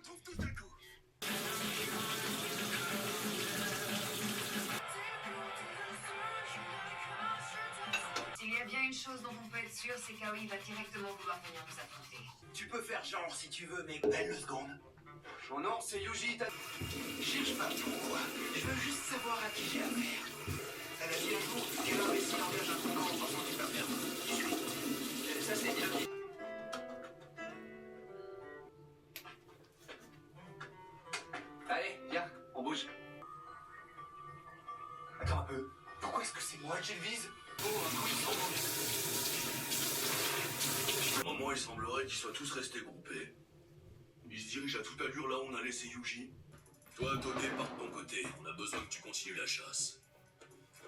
retrouve tous d'un coup. S'il y a bien une chose dont on peut être sûr, c'est qu'Aoi va directement vouloir venir nous affronter. Tu peux faire genre si tu veux, mais belle seconde. Mon nom, c'est Yuji Ita. Cherche pas pourquoi. Je veux juste savoir à qui j'ai affaire. Elle a dit un jour qu'un imbécile engage un combat en pensant qu'il va perdre. 18. Ça, c'est bien. Allez, viens, on bouge. Attends un peu. Pourquoi est-ce que c'est moi qui le vise? Oh, un coup, ils sont Au moment, il semblerait qu'ils soient tous restés groupés. Ils se dirigent à toute allure là où on a laissé Yuji. Toi, Todé, pars de ton côté. On a besoin que tu continues la chasse.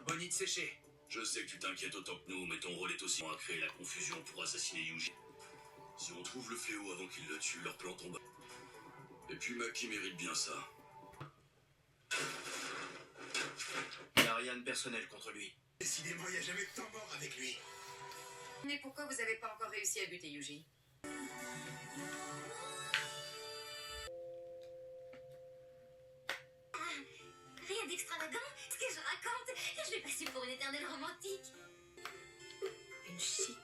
Bonnie de sécher. Je sais que tu t'inquiètes autant que nous, mais ton rôle est aussi à créer la confusion pour assassiner Yuji. Si on trouve le fléau avant qu'il le tue, leur plan tombe. Et puis Maki mérite bien ça. Il n'y a rien de personnel contre lui. Décidément, il n'y a jamais de temps mort avec lui. Mais pourquoi vous avez pas encore réussi à buter Yuji? Rien d'extravagant, ce que je raconte, je vais passer pour une éternelle romantique. Une chic.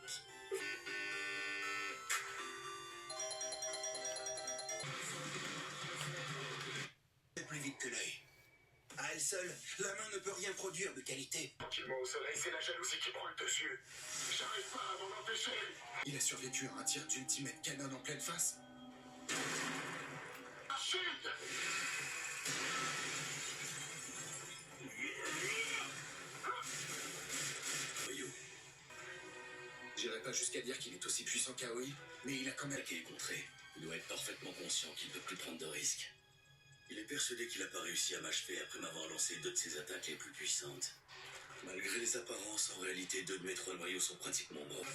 Plus vite que l'œil. À elle seule, la main ne peut rien produire de qualité. Tranquillement au soleil, c'est la jalousie qui prend le dessus. J'arrive pas à m'en empêcher. Il a survécu à un tir d'Ultimate Cannon en pleine face. Chute! Ryo. J'irai pas jusqu'à dire qu'il est aussi puissant qu'Aoi, mais il a quand même été contré. Il doit être parfaitement conscient qu'il ne peut plus prendre de risques. Il est persuadé qu'il n'a pas réussi à m'achever après m'avoir lancé deux de ses attaques les plus puissantes. Malgré les apparences, en réalité, deux de mes trois noyaux sont pratiquement morts.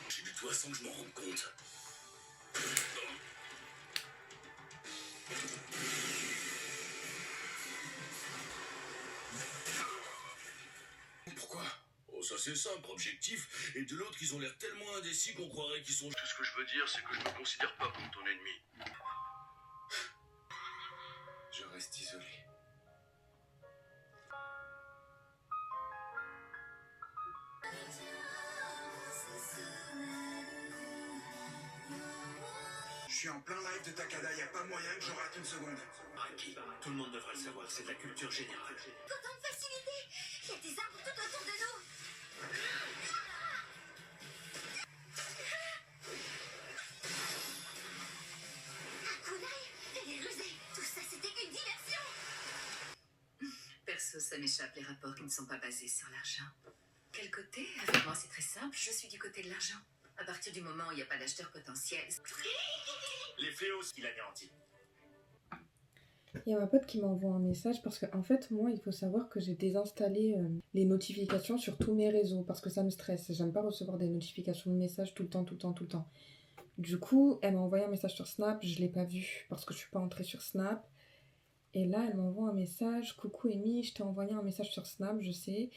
J'ai du toi sans que je m'en rende compte. Pourquoi? Oh, ça c'est simple, objectif. Et de l'autre, ils ont l'air tellement indécis qu'on croirait qu'ils sont... Tout ce que je veux dire, c'est que je me considère pas comme ton ennemi. Je reste isolé. Je suis en plein live de Takada, y a pas moyen que j'en rate une seconde. Maki, tout le monde devrait le savoir, c'est de la culture générale. Pourtant de facilité, il y a des arbres tout autour de nous. Un kunai, elle est rusée. Tout ça, c'était qu'une diversion. Perso, ça m'échappe les rapports qui ne sont pas basés sur l'argent. Quel côté? Avec moi, c'est très simple. Je suis du côté de l'argent. À partir du moment où il n'y a pas d'acheteur potentiel. Les fléaux, il a garanti. Il y a ma pote qui m'envoie un message parce que, en fait, moi, il faut savoir que j'ai désinstallé les notifications sur tous mes réseaux parce que ça me stresse. J'aime pas recevoir des notifications de messages tout le temps, tout le temps, tout le temps. Du coup, elle m'a envoyé un message sur Snap, je l'ai pas vu parce que je suis pas entrée sur Snap. Et là, elle m'envoie un message. Coucou Amy, je t'ai envoyé un message sur Snap, je sais.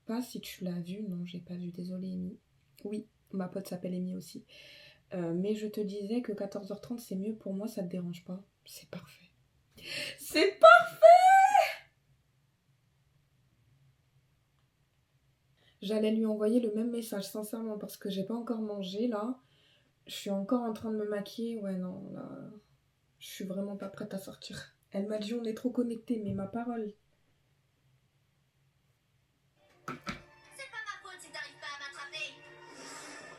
Pas si tu l'as vu, non, j'ai pas vu, désolée Amy. Oui, ma pote s'appelle Amy aussi. Mais je te disais que 14h30 c'est mieux pour moi, ça te dérange pas? C'est parfait. C'est parfait! J'allais lui envoyer le même message, sincèrement, parce que j'ai pas encore mangé là. Je suis encore en train de me maquiller. Ouais, non, là, je suis vraiment pas prête à sortir. Elle m'a dit on est trop connectés, mais ma parole. C'est pas ma faute si t'arrives pas à m'attraper.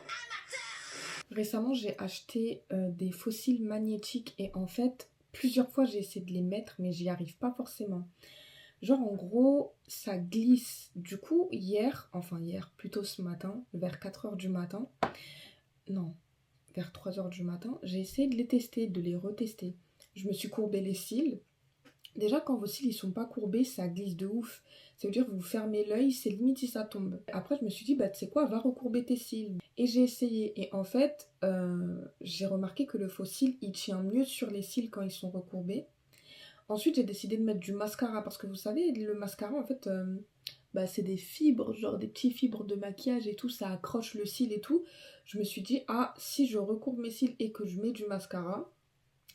Amateur! Récemment, j'ai acheté des fossiles magnétiques et en fait, Plusieurs fois, j'ai essayé de les mettre, mais j'y arrive pas forcément. Genre, en gros, ça glisse. Du coup, hier, plutôt ce matin, vers 4 heures du matin, non, vers 3 heures du matin, j'ai essayé de les tester, de les retester. Je me suis courbé les cils. Déjà, quand vos cils ils sont pas courbés, ça glisse de ouf. Ça veut dire que vous fermez l'œil, c'est limite si ça tombe. Après, je me suis dit, bah tu sais quoi, va recourber tes cils. Et j'ai essayé. Et en fait, j'ai remarqué que le faux cil, il tient mieux sur les cils quand ils sont recourbés. Ensuite, j'ai décidé de mettre du mascara parce que vous savez, le mascara, en fait, bah, c'est des fibres, genre des petits fibres de maquillage et tout, ça accroche le cil et tout. Je me suis dit, ah, si je recourbe mes cils et que je mets du mascara,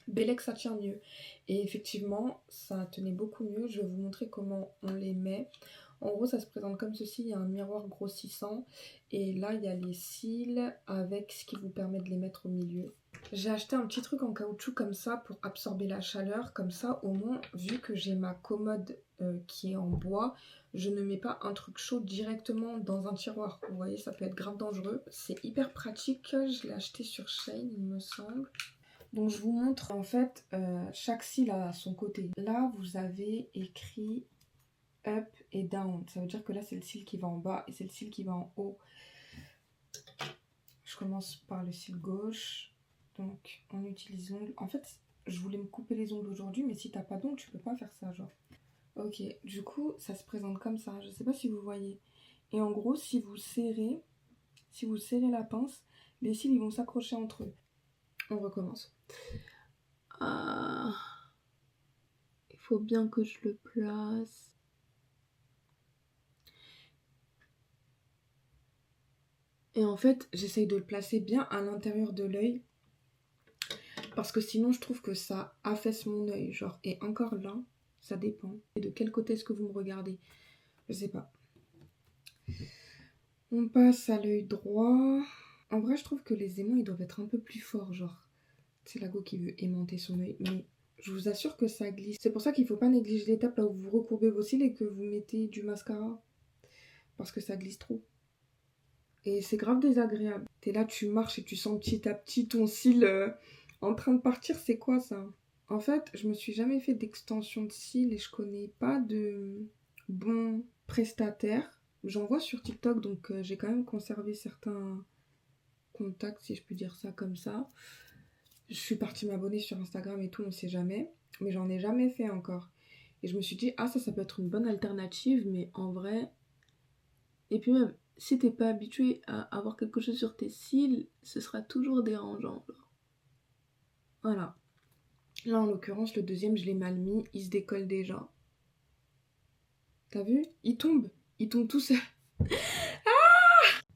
Bellec, ça tient mieux. Et effectivement, ça tenait beaucoup mieux. Je vais vous montrer comment on les met. En gros, ça se présente comme ceci. Il y a un miroir grossissant. Et là, il y a les cils avec ce qui vous permet de les mettre au milieu. J'ai acheté un petit truc en caoutchouc comme ça pour absorber la chaleur. Comme ça, au moins, vu que j'ai ma commode qui est en bois, je ne mets pas un truc chaud directement dans un tiroir. Vous voyez, ça peut être grave dangereux. C'est hyper pratique. Je l'ai acheté sur Shein, il me semble. Donc je vous montre en fait chaque cil a son côté. Là vous avez écrit up et down. Ça veut dire que là c'est le cil qui va en bas et c'est le cil qui va en haut. Je commence par le cil gauche. Donc on utilise l'ongle. En fait je voulais me couper les ongles aujourd'hui mais si t'as pas d'ongles tu peux pas faire ça genre. Ok, du coup ça se présente comme ça. Je sais pas si vous voyez. Et en gros si vous serrez la pince, les cils ils vont s'accrocher entre eux. On recommence. Il faut bien que je le place. Et en fait, j'essaye de le placer bien à l'intérieur de l'œil. Parce que sinon, je trouve que ça affaisse mon œil. Genre, et encore là, ça dépend. Et de quel côté est-ce que vous me regardez? Je sais pas. On passe à l'œil droit. En vrai, je trouve que les aimants, ils doivent être un peu plus forts. Genre, c'est Lago qui veut aimanter son œil. Mais je vous assure que ça glisse. C'est pour ça qu'il ne faut pas négliger l'étape là où vous recourbez vos cils et que vous mettez du mascara. Parce que ça glisse trop. Et c'est grave désagréable. T'es là, tu marches et tu sens petit à petit ton cil en train de partir. C'est quoi ça? En fait, je me suis jamais fait d'extension de cils et je connais pas de bons prestataires. J'en vois sur TikTok, donc j'ai quand même conservé certains contacts, si je peux dire ça comme ça. Je suis partie m'abonner sur Instagram et tout, on sait jamais. Mais j'en ai jamais fait encore. Et je me suis dit, ah ça peut être une bonne alternative, mais en vrai... Et puis même, si t'es pas habitué à avoir quelque chose sur tes cils, ce sera toujours dérangeant. Voilà. Là, en l'occurrence, le deuxième, je l'ai mal mis. Il se décolle déjà. T'as vu? Il tombe tout seul.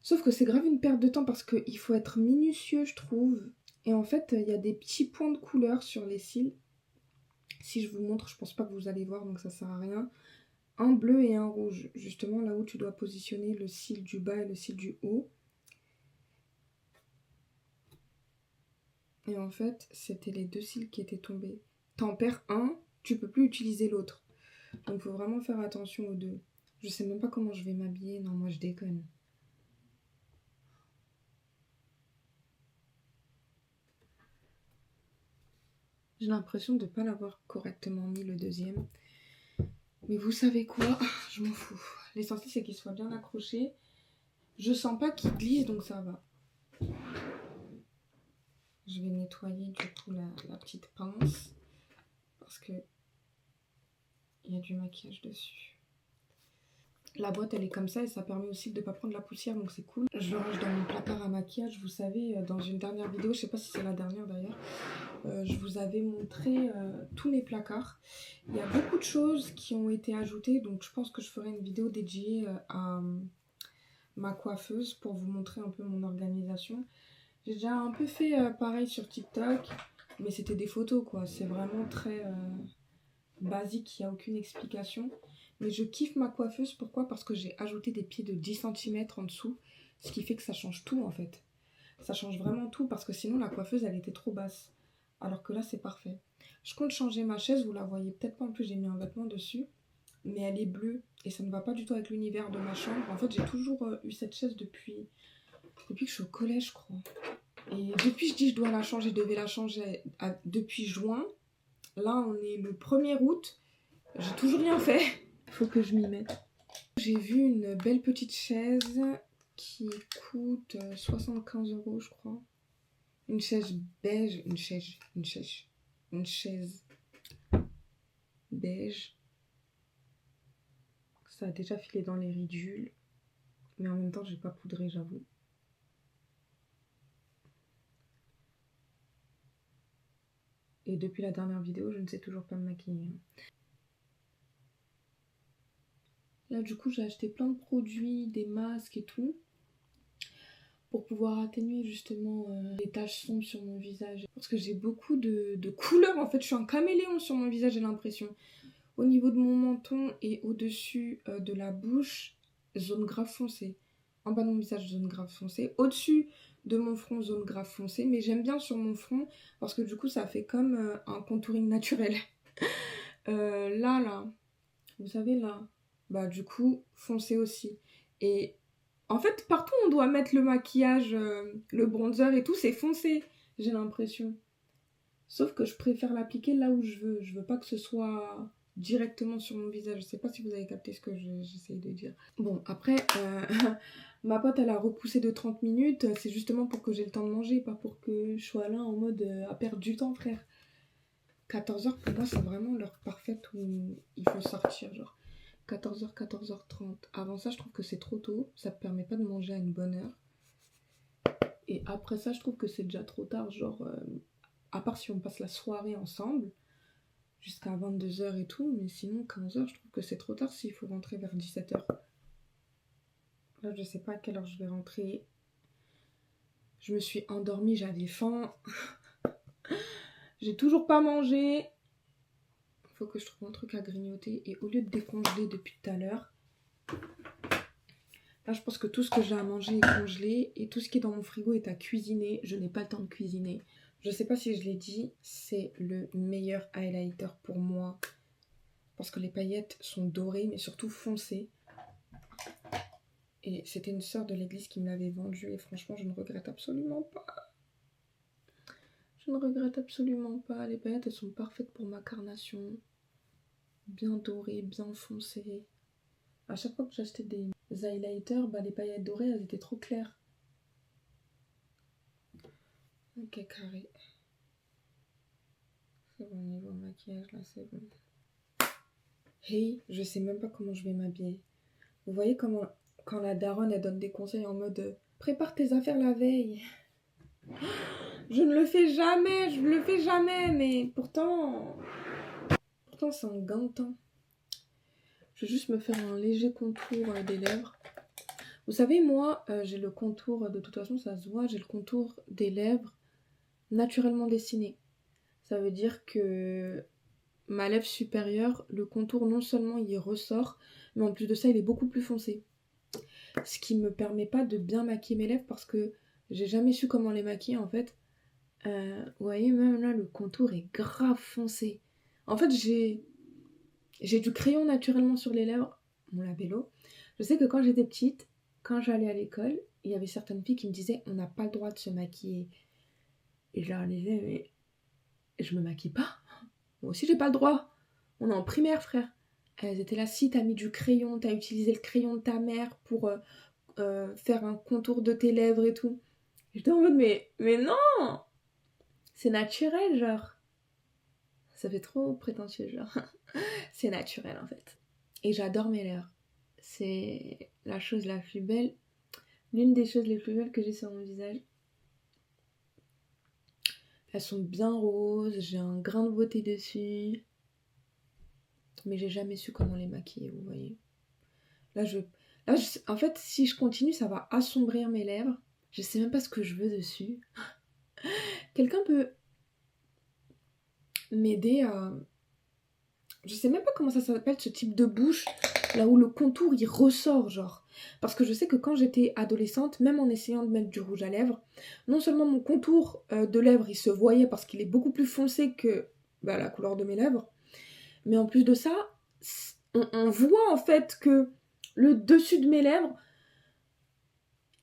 Sauf que c'est grave une perte de temps parce qu'il faut être minutieux, je trouve. Et en fait, il y a des petits points de couleur sur les cils. Si je vous montre, je pense pas que vous allez voir, donc ça sert à rien. Un bleu et un rouge, justement là où tu dois positionner le cil du bas et le cil du haut. Et en fait, c'était les deux cils qui étaient tombés. T'en perds un, tu peux plus utiliser l'autre. Donc faut vraiment faire attention aux deux. Je sais même pas comment je vais m'habiller. Non, moi je déconne. J'ai l'impression de ne pas l'avoir correctement mis le deuxième. Mais vous savez quoi? Je m'en fous. L'essentiel c'est qu'il soit bien accroché. Je sens pas qu'il glisse donc ça va. Je vais nettoyer du coup la petite pince. Parce que il y a du maquillage dessus. La boîte elle est comme ça et ça permet aussi de ne pas prendre la poussière donc c'est cool. Je le range dans mon placard à maquillage. Vous savez, dans une dernière vidéo, je sais pas si c'est la dernière d'ailleurs, je vous avais montré tous mes placards. Il y a beaucoup de choses qui ont été ajoutées donc je pense que je ferai une vidéo dédiée à ma coiffeuse pour vous montrer un peu mon organisation. J'ai déjà un peu fait pareil sur TikTok mais c'était des photos quoi. C'est vraiment très basique, il n'y a aucune explication. Mais je kiffe ma coiffeuse, pourquoi? Parce que j'ai ajouté des pieds de 10 cm en dessous, ce qui fait que ça change tout en fait. Ça change vraiment tout parce que sinon la coiffeuse elle était trop basse. Alors que là c'est parfait. Je compte changer ma chaise, vous la voyez peut-être pas, en plus j'ai mis un vêtement dessus. Mais elle est bleue et ça ne va pas du tout avec l'univers de ma chambre. En fait j'ai toujours eu cette chaise depuis que je suis au collège je crois. Et depuis je dis je dois la changer, je devais la changer depuis juin. Là, on est le 1er août. J'ai toujours rien fait. Faut que je m'y mette. J'ai vu une belle petite chaise qui coûte 75 €, je crois. Une chaise beige. Une chaise beige. Ça a déjà filé dans les ridules. Mais en même temps, j'ai pas poudré, j'avoue. Et depuis la dernière vidéo, je ne sais toujours pas me maquiller. Là, du coup, j'ai acheté plein de produits, des masques et tout, pour pouvoir atténuer justement les taches sombres sur mon visage. Parce que j'ai beaucoup de couleurs, en fait. Je suis un caméléon sur mon visage, j'ai l'impression. Au niveau de mon menton et au-dessus de la bouche, zone grave foncée. En bas de mon visage, zone grave foncée. Au-dessus de mon front, zone grave foncée. Mais j'aime bien sur mon front parce que du coup, ça fait comme un contouring naturel. Là, vous savez, là, bah du coup, foncé aussi. Et en fait, partout où on doit mettre le maquillage, le bronzer et tout, c'est foncé, j'ai l'impression. Sauf que je préfère l'appliquer là où je veux. Je veux pas que ce soit directement sur mon visage. Je sais pas si vous avez capté ce que j'essaye de dire. Bon, après, ma pote, elle a repoussé de 30 minutes. C'est justement pour que j'ai le temps de manger, pas pour que je sois là en mode à perdre du temps, frère. 14h, pour moi, c'est vraiment l'heure parfaite où il faut sortir, genre 14h, 14h30. Avant ça, je trouve que c'est trop tôt. Ça ne permet pas de manger à une bonne heure. Et après ça, je trouve que c'est déjà trop tard, genre... à part si on passe la soirée ensemble, jusqu'à 22h et tout, mais sinon 15h, je trouve que c'est trop tard s'il faut rentrer vers 17h. Là, je sais pas à quelle heure je vais rentrer. Je me suis endormie, j'avais faim. J'ai toujours pas mangé. Faut que je trouve un truc à grignoter. Et au lieu de décongeler depuis tout à l'heure, là, je pense que tout ce que j'ai à manger est congelé et tout ce qui est dans mon frigo est à cuisiner. Je n'ai pas le temps de cuisiner. Je sais pas si je l'ai dit, c'est le meilleur highlighter pour moi. Parce que les paillettes sont dorées, mais surtout foncées. Et c'était une sœur de l'église qui me l'avait vendu. Et franchement, je ne regrette absolument pas. Je ne regrette absolument pas. Les paillettes, elles sont parfaites pour ma carnation. Bien dorées, bien foncées. À chaque fois que j'achetais des highlighters, bah, les paillettes dorées, elles étaient trop claires. Ok, carré. C'est bon, niveau maquillage, là, c'est bon. Hey, je sais même pas comment je vais m'habiller. Vous voyez comment, quand la daronne, elle donne des conseils en mode prépare tes affaires la veille. Je ne le fais jamais, mais pourtant c'est un gain de temps. Je vais juste me faire un léger contour des lèvres. Vous savez, moi, j'ai le contour, de toute façon, ça se voit, j'ai le contour des lèvres naturellement dessiné. Ça veut dire que ma lèvre supérieure, le contour, non seulement il ressort, mais en plus de ça, il est beaucoup plus foncé. Ce qui me permet pas de bien maquiller mes lèvres parce que j'ai jamais su comment les maquiller, en fait. Vous voyez, même là, le contour est grave foncé. En fait, j'ai du crayon naturellement sur les lèvres, mon labello. Je sais que quand j'étais petite, quand j'allais à l'école, il y avait certaines filles qui me disaient on n'a pas le droit de se maquiller. Et je leur disais mais je me maquille pas. Moi aussi j'ai pas le droit. On est en primaire, frère. Elles étaient là, si t'as mis du crayon, t'as utilisé le crayon de ta mère pour faire un contour de tes lèvres et tout. J'étais en mode mais non, c'est naturel, genre. Ça fait trop prétentieux, genre. C'est naturel, en fait. Et j'adore mes lèvres. C'est la chose la plus belle. L'une des choses les plus belles que j'ai sur mon visage. Elles sont bien roses. J'ai un grain de beauté dessus. Mais j'ai jamais su comment les maquiller, vous voyez. En fait, si je continue, ça va assombrir mes lèvres. Je sais même pas ce que je veux dessus. Quelqu'un peut m'aider à... Je sais même pas comment ça s'appelle, ce type de bouche, là où le contour, il ressort, genre. Parce que je sais que quand j'étais adolescente, même en essayant de mettre du rouge à lèvres, non seulement mon contour de lèvres, il se voyait parce qu'il est beaucoup plus foncé que la couleur de mes lèvres, mais en plus de ça, on voit en fait que le dessus de mes lèvres,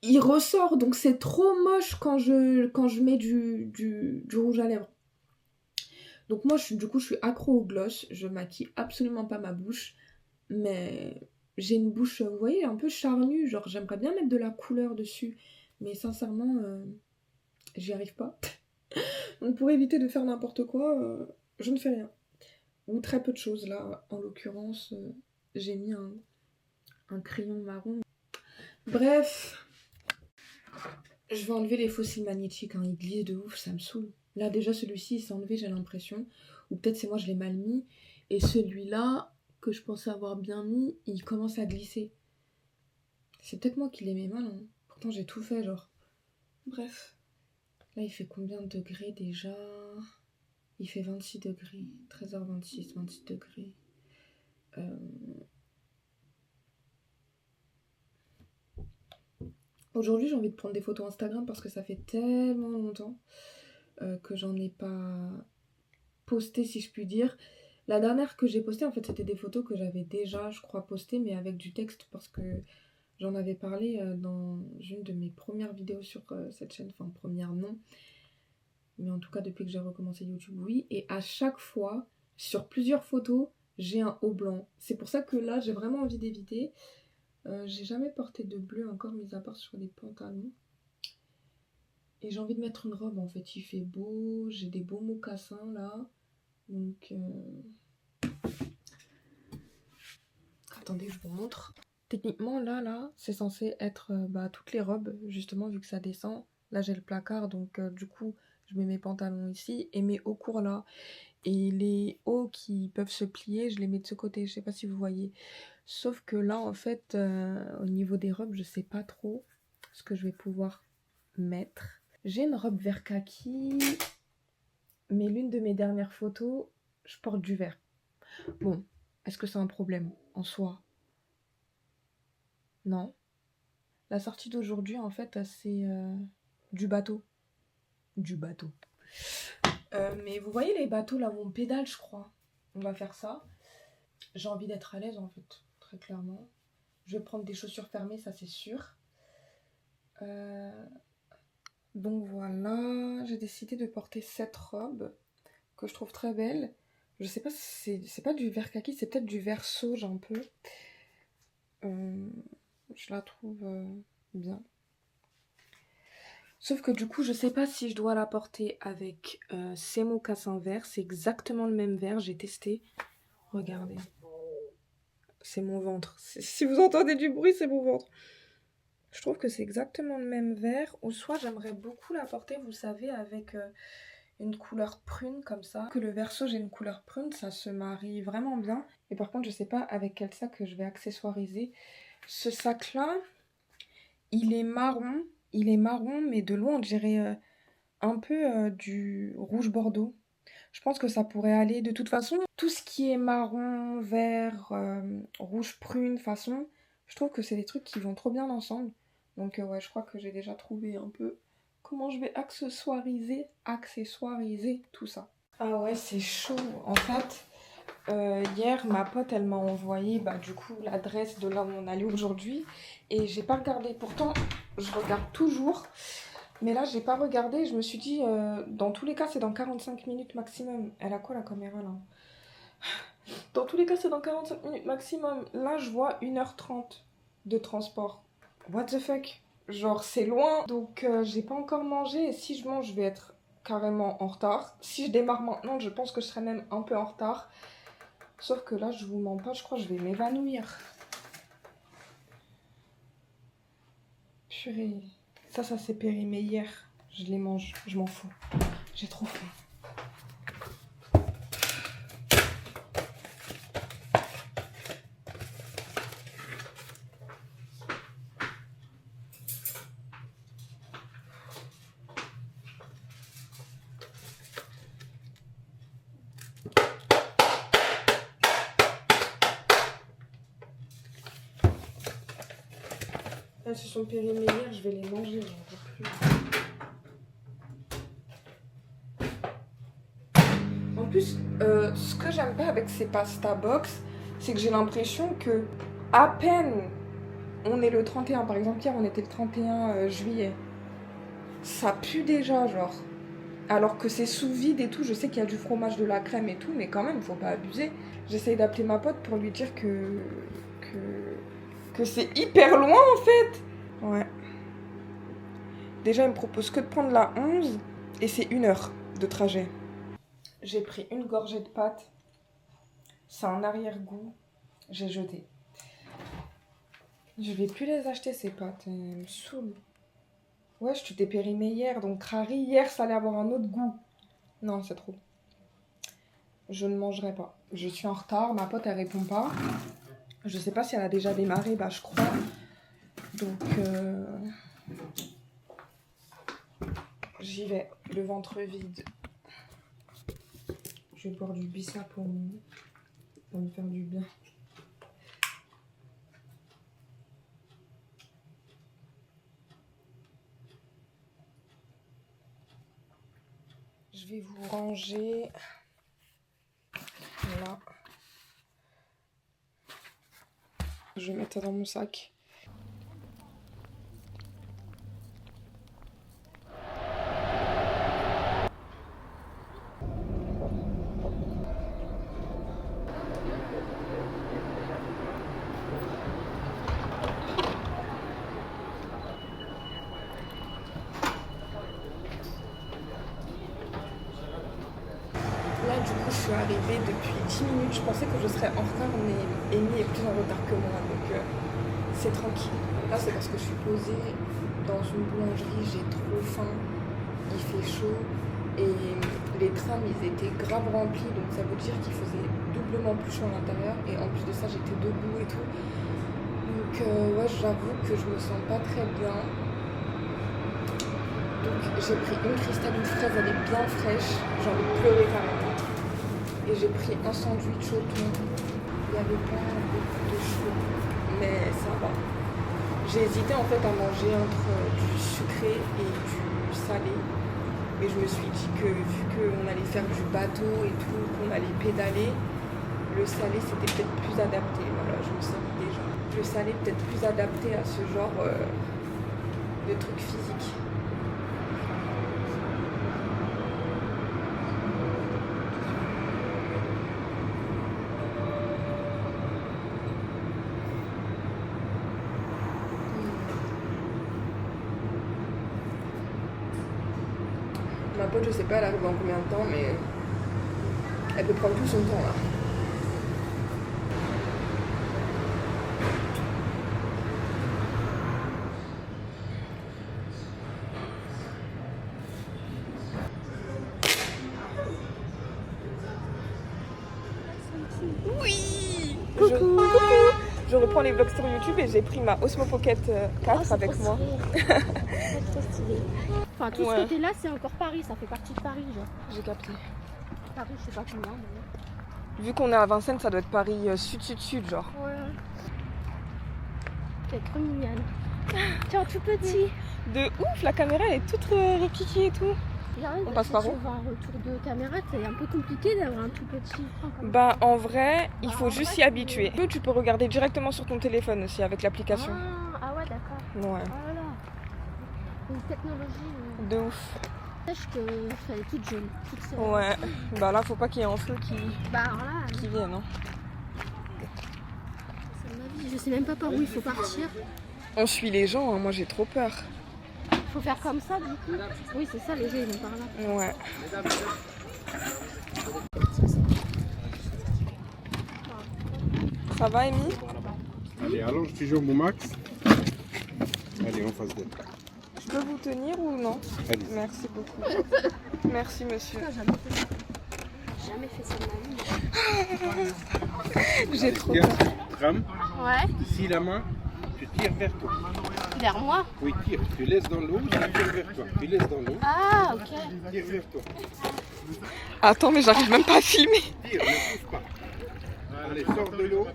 il ressort, donc c'est trop moche quand je mets du rouge à lèvres. Donc moi, du coup, je suis accro au gloss. Je maquille absolument pas ma bouche. Mais j'ai une bouche, vous voyez, un peu charnue. Genre, j'aimerais bien mettre de la couleur dessus. Mais sincèrement, j'y arrive pas. Donc pour éviter de faire n'importe quoi, je ne fais rien. Ou très peu de choses. Là, en l'occurrence, j'ai mis un crayon marron. Bref, je vais enlever les fossiles magnétiques. Hein. Ils glissent de ouf, ça me saoule. Là, déjà, celui-ci, il s'est enlevé, j'ai l'impression. Ou peut-être c'est moi, je l'ai mal mis. Et celui-là, que je pensais avoir bien mis, il commence à glisser. C'est peut-être moi qui l'ai mis mal. Hein. Pourtant, j'ai tout fait, genre. Bref. Là, il fait combien de degrés déjà? Il fait 26 degrés. 13h26, 26 degrés. Aujourd'hui, j'ai envie de prendre des photos Instagram parce que ça fait tellement longtemps que j'en ai pas posté, si je puis dire. La dernière que j'ai postée, en fait, c'était des photos que j'avais déjà, je crois, postées, mais avec du texte parce que j'en avais parlé dans une de mes premières vidéos sur cette chaîne. Enfin, première, non. Mais en tout cas, depuis que j'ai recommencé YouTube, oui. Et à chaque fois, sur plusieurs photos, j'ai un haut blanc. C'est pour ça que là, j'ai vraiment envie d'éviter. J'ai jamais porté de bleu encore, mis à part sur des pantalons. Et j'ai envie de mettre une robe, en fait. Il fait beau, j'ai des beaux mocassins, là. Donc... Attendez, je vous montre. Techniquement, là, c'est censé être toutes les robes, justement, vu que ça descend. Là, j'ai le placard, donc du coup, je mets mes pantalons ici et mes hauts courts là. Et les hauts qui peuvent se plier, je les mets de ce côté, je sais pas si vous voyez. Sauf que là, en fait, au niveau des robes, je sais pas trop ce que je vais pouvoir mettre. J'ai une robe vert kaki, mais l'une de mes dernières photos, je porte du vert. Bon, est-ce que c'est un problème en soi? Non. La sortie d'aujourd'hui, en fait, c'est du bateau. Du bateau. Mais vous voyez les bateaux là où on pédale, je crois. On va faire ça. J'ai envie d'être à l'aise, en fait, très clairement. Je vais prendre des chaussures fermées, ça c'est sûr. Donc voilà, j'ai décidé de porter cette robe que je trouve très belle. Je sais pas si c'est pas du vert kaki, c'est peut-être du vert sauge un peu. Je la trouve bien. Sauf que du coup, je sais pas si je dois la porter avec ces mocassins verts. C'est exactement le même vert, j'ai testé. Regardez. C'est mon ventre. Si vous entendez du bruit, c'est mon ventre. Je trouve que c'est exactement le même vert. Ou soit j'aimerais beaucoup la porter, vous savez, avec une couleur prune comme ça. Que le verso, j'ai une couleur prune, ça se marie vraiment bien. Et par contre, je sais pas avec quel sac que je vais accessoiriser. Ce sac-là, il est marron. Il est marron, mais de loin, on dirait un peu du rouge bordeaux. Je pense que ça pourrait aller. De toute façon, tout ce qui est marron, vert, rouge prune, façon, je trouve que c'est des trucs qui vont trop bien ensemble. Donc ouais, je crois que j'ai déjà trouvé un peu comment je vais accessoiriser tout ça. Ah ouais, c'est chaud. En fait, hier, ma pote, elle m'a envoyé du coup l'adresse de là où on allait aujourd'hui. Et j'ai pas regardé. Pourtant, je regarde toujours. Mais là, j'ai pas regardé. Je me suis dit, dans tous les cas, c'est dans 45 minutes maximum. Elle a quoi la caméra là? Dans tous les cas, c'est dans 45 minutes maximum. Là, je vois 1h30 de transport. What the fuck? Genre, c'est loin. Donc, j'ai pas encore mangé. Et si je mange, je vais être carrément en retard. Si je démarre maintenant, je pense que je serai même un peu en retard. Sauf que là, je vous mens pas, je crois que je vais m'évanouir. Purée. Ça s'est périmé hier. Je les mange, je m'en fous. J'ai trop faim. Elles se sont périmées hier, je vais les manger, j'en peux plus. En plus, ce que j'aime pas avec ces pasta box, c'est que j'ai l'impression que à peine on est le 31, par exemple hier on était le 31 juillet, ça pue déjà, genre. Alors que c'est sous vide et tout, je sais qu'il y a du fromage, de la crème et tout, mais quand même, faut pas abuser. J'essaye d'appeler ma pote pour lui dire que c'est hyper loin en fait. Ouais. Déjà, il me propose que de prendre la 11 et c'est 1 heure de trajet. J'ai pris une gorgée de pâtes. C'est un arrière-goût. J'ai jeté. Je vais plus les acheter ces pâtes. Elles me saoulent. Wesh, tu t'es périmé hier, donc Crary, hier, ça allait avoir un autre goût. Non, c'est trop. Je ne mangerai pas. Je suis en retard, ma pote, elle répond pas. Je sais pas si elle a déjà démarré, bah je crois. Donc, j'y vais, le ventre vide. Je vais boire du bissap pour me faire du bien. Je vais vous ranger là. Je vais mettre ça dans mon sac. Là, du coup, je suis arrivée depuis 10 minutes. Je pensais que je serais en retard, mais Amy est plus en retard que moi, donc c'est tranquille. Là, c'est parce que je suis posée dans une boulangerie, j'ai trop faim, il fait chaud, et les trams, ils étaient grave remplis, donc ça veut dire qu'il faisait doublement plus chaud à l'intérieur, et en plus de ça, j'étais debout et tout. Donc, ouais, j'avoue que je me sens pas très bien. Donc, j'ai pris une cristalline fraise, elle est bien fraîche, j'ai envie de pleurer carrément. Et j'ai pris un sandwich au thon. Il n'y avait pas beaucoup de choux, mais ça va. J'ai hésité en fait à manger entre du sucré et du salé. Mais je me suis dit que vu qu'on allait faire du bateau et tout, qu'on allait pédaler, le salé c'était peut-être plus adapté. Voilà, je me sens déjà. Le salé peut-être plus adapté à ce genre de truc physique. Ma pote, je sais pas, elle arrive dans combien de temps, mais elle peut prendre tout son temps là. Oui. Coucou. Je reprends les vlogs sur YouTube et j'ai pris ma Osmo Pocket 4 avec moi. Trop stylé. Enfin, tout Ouais. ce côté-là, c'est encore Paris, ça fait partie de Paris, genre. J'ai capté. Paris, je sais pas combien, mais... Vu qu'on est à Vincennes, ça doit être Paris sud, genre. Ouais. T'es trop mignonne. Tiens, tout petit. De ouf, la caméra elle est toute repiquée et tout. On passe par où? Si tu vas en retour de caméra, c'est un peu compliqué d'avoir un tout petit écran comme Bah en vrai, il faut juste s'y habituer. Tu peux regarder directement sur ton téléphone aussi avec l'application. Ah ouais, d'accord. Ouais, Oh là là. Une technologie. de ouf. Sache qu'elle est toute jaune. Toute seule. Ouais, bah là faut pas qu'il y ait un feu Bah alors là, qui vienne. Hein. c'est ma vie. Je sais même pas par où il faut partir. On suit les gens, hein. Moi j'ai trop peur. Faut faire comme ça, du coup. Oui, c'est ça, les gens, ils vont par là. Ouais. Ça va, Amy? Allez, allonge toujours mon max. Allez, en face d'elle. Je peux vous tenir ou non? Allez. Merci beaucoup. Merci, monsieur. Jamais fait ça de ma vie. J'ai trop Tiens, peur. trame. Ouais. Ici, la main, tu tires vers toi. Vers moi? Oui, tire. Tu laisses dans l'eau, tu tires vers toi. Tu laisses dans l'eau, Ah, ok. tire vers toi. Attends, mais j'arrive même pas à filmer. Tire, ne pousse pas. Allez, sors de l'eau.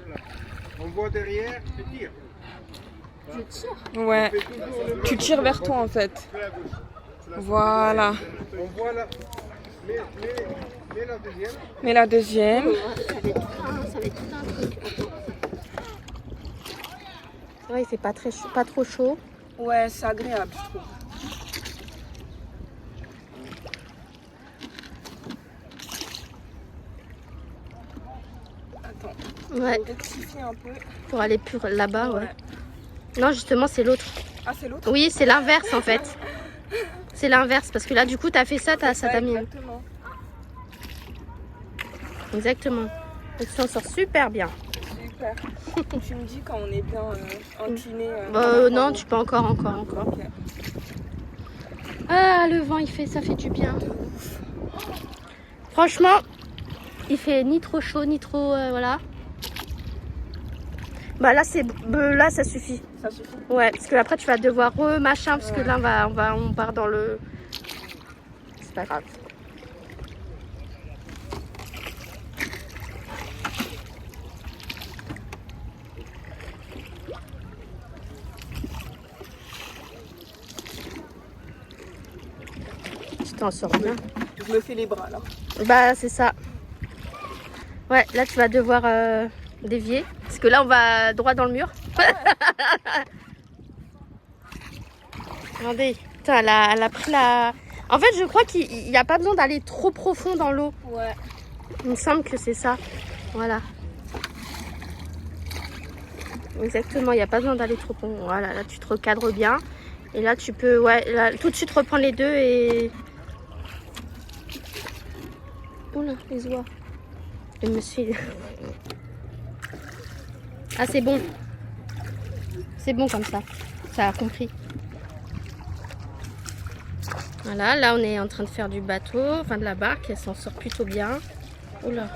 On voit derrière, tu tires. Je tire. Ouais. Fais toujours le Tu tires vers toi en fait. Voilà. On voit là. Mets la deuxième. Mais la deuxième. Ça va être tout un truc. C'est vrai, c'est pas trop chaud. Ouais, c'est agréable, je trouve. attends. Ouais, On rectifie un peu. pour aller plus là-bas, ouais. Non, justement, c'est l'autre. Ah, c'est l'autre? Oui, c'est l'inverse en fait. C'est l'inverse parce que là, du coup, t'as fait ça, ça t'a mis. Exactement. Exactement. Tu s'en sors super bien. Super. Tu me dis quand on est bien incliné. Non, tu peux encore. Ok. Ah, le vent, ça fait du bien. Franchement, il fait ni trop chaud, ni trop... voilà. Bah là, là, ça suffit. Ça suffit. Ouais, parce que après tu vas devoir machin, parce que là, on part dans le... C'est pas grave. Tu t'en sors bien. Je me fais les bras là. Bah c'est ça. Ouais, là tu vas devoir dévier. Parce que là on va droit dans le mur. Regardez, putain, elle a pris la... En fait je crois qu'il n'y a pas besoin d'aller trop profond dans l'eau. Ouais. Il me semble que c'est ça. Voilà. Exactement, il n'y a pas besoin d'aller trop profond. Voilà, là tu te recadres bien. Et là tu peux, ouais, là, tout de suite reprendre les deux et... Oula, les oies. Je me suis... Ah, c'est bon. C'est bon comme ça. Ça a compris. Voilà, là on est en train de faire du bateau, enfin de la barque. Elle s'en sort plutôt bien. Oula.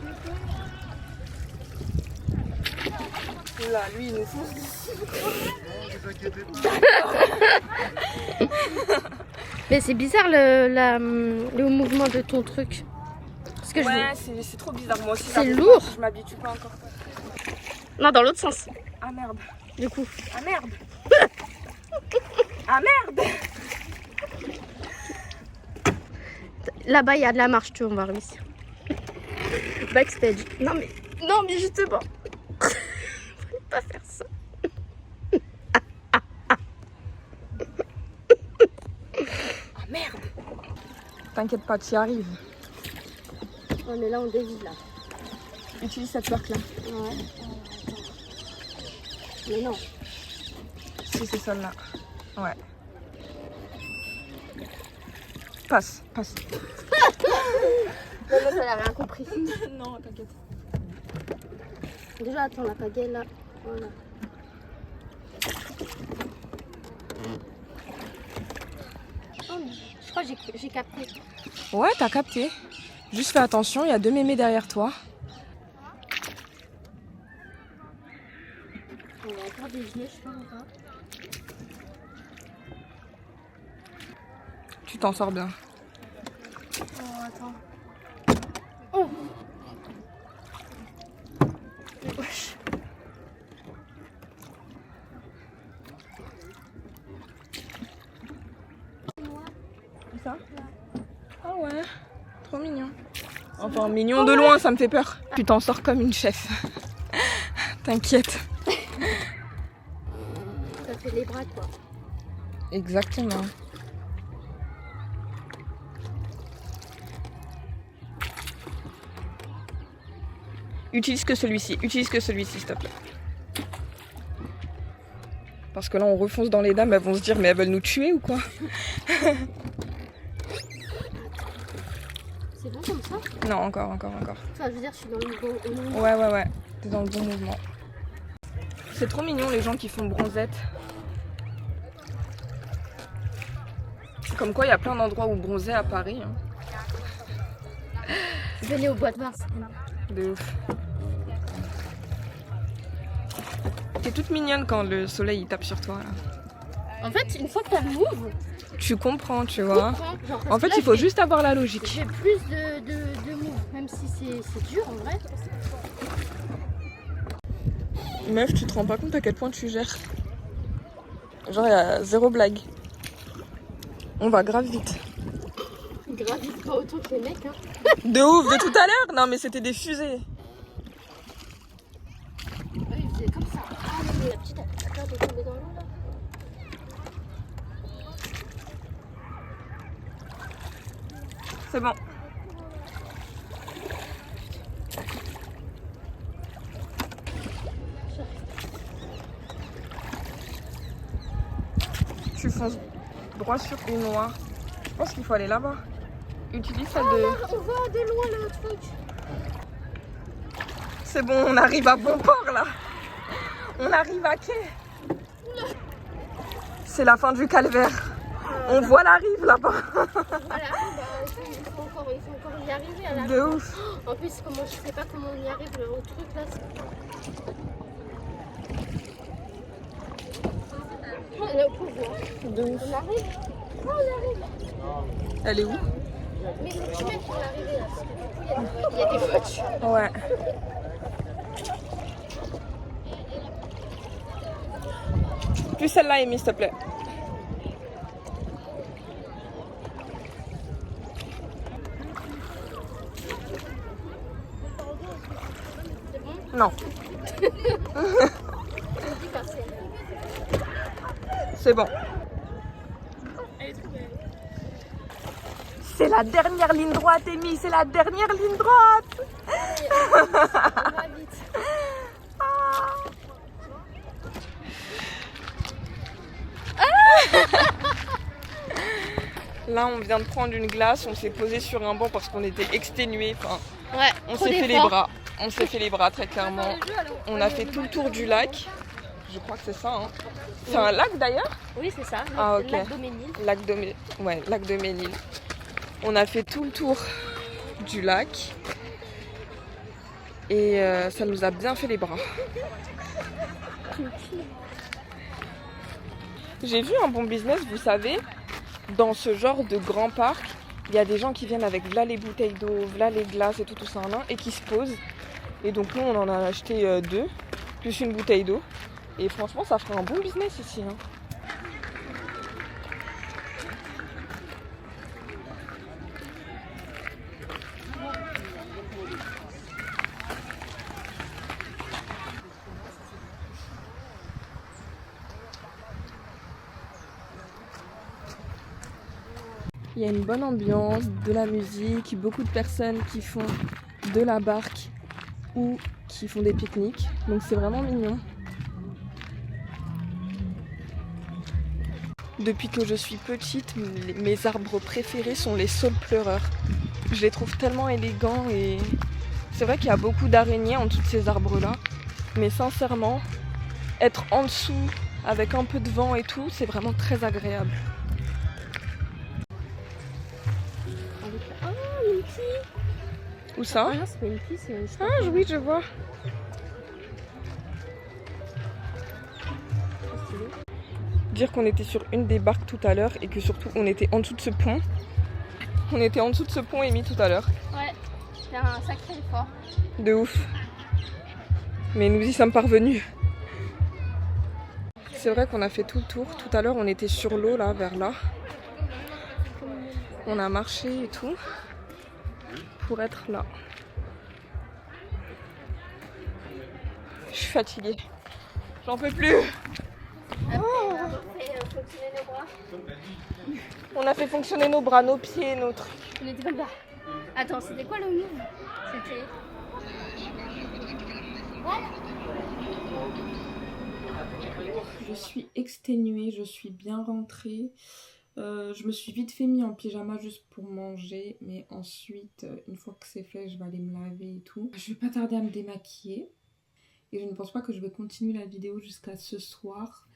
Oula, lui il nous fonce. Mais c'est bizarre le mouvement de ton truc. Parce que Ouais, c'est trop bizarre. Moi aussi, c'est lourd. Je m'habitue pas encore. Non, dans l'autre sens. Ah merde. Du coup. Ah merde. Ah merde. Là-bas, il y a de la marche, tu vois, on va réussir. Backstage. Non, mais justement. Faut pas faire ça. Ah merde. T'inquiète pas, tu y arrives. Ouais, mais là, on dévie, là. Utilise cette barque là. Ouais. Mais non. Si, c'est celle-là. Ouais. Passe. Non, ça n'a rien compris. Non, t'inquiète. Déjà, attends, la pagaie, là. Voilà. Oh, je crois que j'ai capté. Ouais, t'as capté. Juste fais attention, il y a 2 mémés derrière toi. On va encore dévier, je sais pas pourquoi. Tu t'en sors bien. Oh, attends. Oh. Wesh. Ça? Ah ouais, trop mignon. Enfin, mignon de loin, ça me fait peur. Tu t'en sors comme une chef. T'inquiète. Ça fait les bras, quoi. Exactement. Utilise que celui-ci, s'il te plaît. Parce que là, on refonce dans les dames, elles vont se dire, mais elles veulent nous tuer ou quoi? C'est bon comme ça? Non, encore. Enfin, je veux dire, je suis dans le bon... Ouais. T'es dans le bon mouvement. C'est trop mignon, les gens qui font bronzette. Comme quoi, il y a plein d'endroits où bronzer à Paris. Hein. Venez au bois de Mars. De ouf. T'es toute mignonne quand le soleil il tape sur toi. Là. En fait, une fois que t'as le move, tu comprends, tu vois. genre, En fait, il faut juste avoir la logique. J'ai plus de move, même si c'est dur en vrai. Meuf, tu te rends pas compte à quel point tu gères. Genre, il y a zéro blague. On va grave vite. Grave vite, pas autant que les mecs. Hein. De ouf, de tout à l'heure. Non, mais c'était des fusées. Ouais, ils faisaient comme ça. Ah, mais la petite, elle a peur de tomber dans l'eau là. C'est bon. tu fonces droit sur une noire. Je pense qu'il faut aller là-bas. Utilise celle de... On voit de loin le truc. C'est bon, on arrive à bon port là. On arrive à quai. C'est la fin du calvaire. On voit la rive là-bas. Voilà, il faut encore y arriver à la De ouf. En plus, comment, je sais pas comment on y arrive au truc là. Oh, là, on peut voir. De ouf. On arrive. Oh, on arrive. Elle est où? Mais le petit mec pour l'arrivée là, parce que du coup, il y a des voitures. Ouais. Plus celle-là, Amy, s'il te plaît. Non. C'est bon. C'est la dernière ligne droite, Amy. C'est la dernière ligne droite. On va vite. Là, on vient de prendre une glace. On s'est posé sur un banc parce qu'on était exténués. Enfin, Ouais, on s'est fait les bras. On s'est fait les bras très clairement. On a fait tout le tour du lac. Je crois que c'est ça. Hein. C'est un lac d'ailleurs? Oui, c'est ça. Ah, ok. Lac Doménil. Lac de Ménil. On a fait tout le tour du lac. Et ça nous a bien fait les bras. J'ai vu un bon business, vous savez, dans ce genre de grand parc. Il y a des gens qui viennent avec v'là les bouteilles d'eau, v'là les glaces et tout ça en un, et qui se posent. Et donc nous, on en a acheté 2, plus une bouteille d'eau. Et franchement, ça ferait un bon business ici. Hein. Il y a une bonne ambiance, de la musique, beaucoup de personnes qui font de la barque ou qui font des pique-niques. Donc c'est vraiment mignon. Depuis que je suis petite, mes arbres préférés sont les saules pleureurs. Je les trouve tellement élégants et c'est vrai qu'il y a beaucoup d'araignées en dessous de ces arbres-là. Mais sincèrement, être en dessous avec un peu de vent et tout, c'est vraiment très agréable. Où ça? Ah non, c'est pas une fille, c'est... Ah oui, je vois. Dire qu'on était sur une des barques tout à l'heure et que surtout on était en dessous de ce pont. On était en dessous de ce pont, Amy, tout à l'heure. Ouais, c'est un sacré effort. De ouf. Mais nous y sommes parvenus. C'est vrai qu'on a fait tout le tour. Tout à l'heure, on était sur l'eau, là, vers là. On a marché et tout. Pour être là. Je suis fatiguée. J'en peux plus. Après, on a fait fonctionner nos bras. On a fait fonctionner nos bras, nos pieds, nos trucs. On était comme ça. Attends, c'était quoi le move? C'était... Voilà. Je suis exténuée, je suis bien rentrée. Je me suis vite fait mis en pyjama juste pour manger, mais ensuite, une fois que c'est fait, je vais aller me laver et tout. Je vais pas tarder à me démaquiller et je ne pense pas que je vais continuer la vidéo jusqu'à ce soir.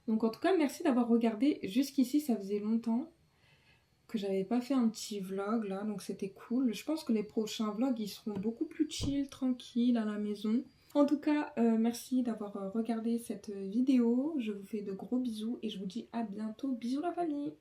Donc en tout cas, merci d'avoir regardé jusqu'ici, ça faisait longtemps que j'avais pas fait un petit vlog là, donc c'était cool. Je pense que les prochains vlogs, ils seront beaucoup plus chill, tranquilles à la maison. En tout cas, merci d'avoir regardé cette vidéo. Je vous fais de gros bisous et je vous dis à bientôt. Bisous la famille!